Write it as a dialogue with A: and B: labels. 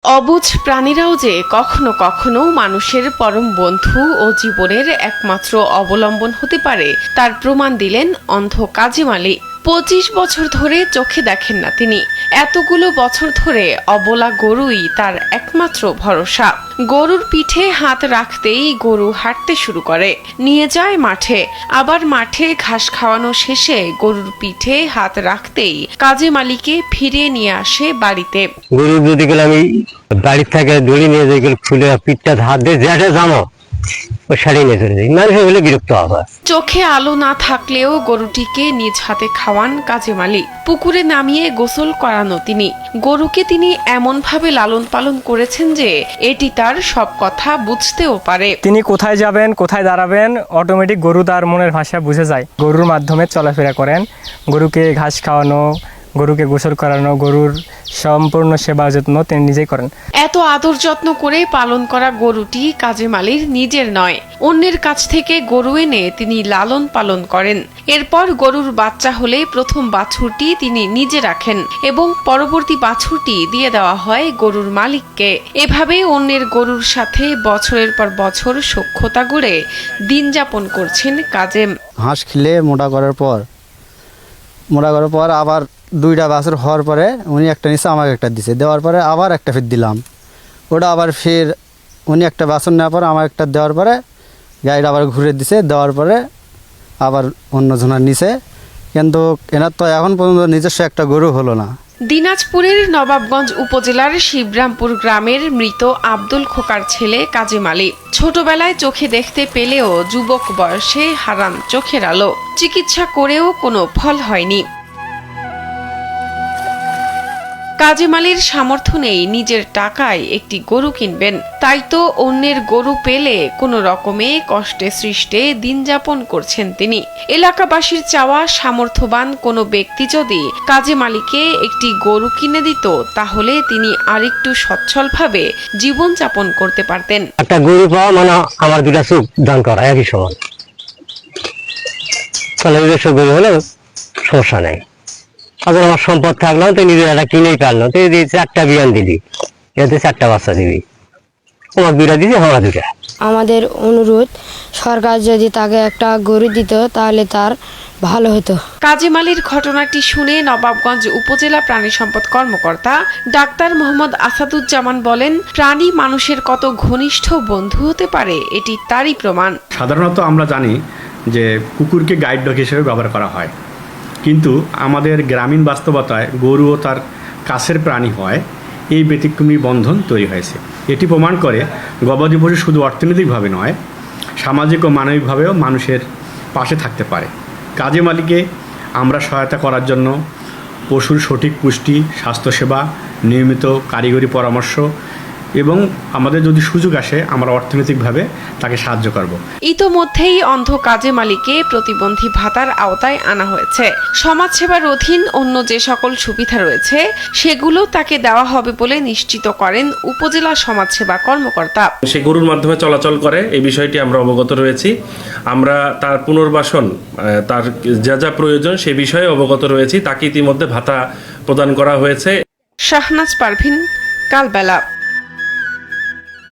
A: অবুঝ প্রাণীরাও যে কখনো কখনো মানুষের পরম বন্ধু ও জীবনের একমাত্র অবলম্বন হতে পারে তার প্রমাণ দিলেন অন্ধ কাজী মালি। ২৫ বছর ধরে চোখে দেখেন না তিনি। এতগুলো বছর ধরে অবলা গরুই তার একমাত্র ভরসা। গরুর পিঠে হাত রাখতেই গরু হাঁটতে শুরু করে, নিয়ে যায় মাঠে। আবার মাঠে ঘাস খাওয়ানো শেষে গরুর পিঠে হাত রাখতেই কাজী মালিকে ফিরিয়ে নিয়ে আসে বাড়িতে।
B: গরু যদি গেলে আমি বাড়ির থেকে দড়ি নিয়ে যাই, খুলে পিঠটা হাত দিয়ে যেটা জানো ও শাড়ি নিয়ে চলে যাই, মানুষ হলে বিরক্ত হবে।
A: চোখে আলো না থাকলেও গরুটিকে নিজ হাতে খাওয়ান কাজী মালি। পুকুরে নামিয়ে গোসল করানো তিনি। গরুকে তিনি এমন ভাবে লালন পালন করেছেন যে এটি তার সব কথা বুঝতেও পারে।
C: তিনি কোথায় যাবেন, কোথায় দাঁড়াবেন, অটোমেটিক গরু তার মনের ভাষা বুঝে যায়। গরুর মাধ্যমে চলাফেরা করেন, গরুকে ঘাস খাওয়ানো, গরুকে গোসল করানো, গরুর সম্পূর্ণ সেবা যত্ন তিনি নিজেই করেন।
A: এত আদর যত্ন করে পালন করা গরুটি কাজী মালির নিজের নয়, অন্যের কাছ থেকে গরু এনে তিনি লালন পালন করেন। এরপর গরুর বাচ্চা হলে প্রথম বাছুরটি তিনি নিজে রাখেন এবং পরবর্তী বাছুরটি দিয়ে দেওয়া হয় গরুর মালিককে। এভাবে অন্যের গরুর সাথে বছরের পর বছর সখ্যতা গড়ে দিন যাপন করছেন কাজেম।
D: হাঁস খেলে মোটা করার পর আবার দুইটা বাছুর হওয়ার পরে উনি একটা নিচে আমাকে একটা দিছে, দেওয়ার পরে আবার একটা ফের দিলাম। ওটা আবার ফের উনি একটা বাছুর নেওয়ার পরে আমার একটা দেওয়ার পরে গাড়িটা আবার ঘুরে দিছে, দেওয়ার পরে আবার অন্যজনের নিচে। কিন্তু এনার তো এখন পর্যন্ত নিজস্ব একটা গরু হলো না।
A: দিনাজপুরের নবাবগঞ্জ উপজেলার শিবরামপুর গ্রামের মৃত আব্দুল খোকার ছেলে কাজী মালি ছোটবেলায় চোখে দেখতে পেলেও যুবক বয়সে হারান চোখের আলো। চিকিৎসা করেও কোনো ফল হয়নি। কাজী মালির সামর্থ্য নেই নিজের টাকায় একটি গরু কিনবেন, তাই তো অন্যের গরু পেলে কোনো রকমে কষ্টে সৃষ্টে দিন যাপন করছেন তিনি। এলাকাবাসীর চাওয়া সামর্থ্যবান কোনো ব্যক্তি যদি কাজী মালিকে একটি গরু কিনে দিত, তাহলে তিনি আরেকটু সচ্ছলভাবে জীবন যাপন করতে পারতেন।
B: একটা গরু পাওয়া মানে আমার দুটা চোখ দান করা একই সমান। তাহলে গরু হলে সমস্যা নেই। আবার আমার সম্পদ থাকলো তো নিজের একটা কিনেই পারলো, তো এই 4টা বিয়ান দিলি, এতে 4টা বাচ্চা দিবি, আমার 2টা দিবি, আমার 2টা।
E: আমাদের অনুরোধ, সরকার যদি তাকে একটা গরু দিত তাহলে তার ভালো হতো।
A: কাজী মালির ঘটনাটি শুনে নবাবগঞ্জ উপজেলা প্রাণী সম্পদ কর্মকর্তা ডাক্তার মোহাম্মদ আসাদুজ্জামান বলেন, প্রাণী মানুষের কত ঘনিষ্ঠ বন্ধু হতে পারে এটি তারই প্রমাণ।
F: সাধারণত আমরা জানি যে কুকুরকে গাইড ডগ হিসেবে ব্যবহার করা হয়, কিন্তু আমাদের গ্রামীণ বাস্তবতায় গরুও তার কাছের প্রাণী হয়, এই ব্যতিক্রমী বন্ধন তৈরি হয়েছে। এটি প্রমাণ করে গবাদি পশু শুধু অর্থনৈতিকভাবে নয়, সামাজিক ও মানবিকভাবেও মানুষের পাশে থাকতে পারে। কাজী মালিকে আমরা সহায়তা করার জন্য পশুর সঠিক পুষ্টি, স্বাস্থ্যসেবা, নিয়মিত কারিগরি পরামর্শ এবং আমাদের যদি সুযোগ আসে আমরা অর্থনৈতিকভাবে তাকে সাহায্য করব।
A: ইতোমধ্যেই অন্ধ কাজী মালিকে প্রতিবন্ধী ভাতার আওতায় আনা হয়েছে। সমাজসেবার অধীন অন্য যে সকল সুবিধা রয়েছে সেগুলো তাকে দেওয়া হবে বলে নিশ্চিত করেন উপজেলা সমাজসেবা কর্মকর্তা।
G: সে গরুর মাধ্যমে চলাচল করে, এই বিষয়টি আমরা অবগত রয়েছি। আমরা তার পুনর্বাসন, তার যা যা প্রয়োজন সে বিষয়ে অবগত রয়েছি। তাকে ইতিমধ্যে ভাতা প্রদান করা হয়েছে।
A: শাহনাজ পারভিন, কালবেলা।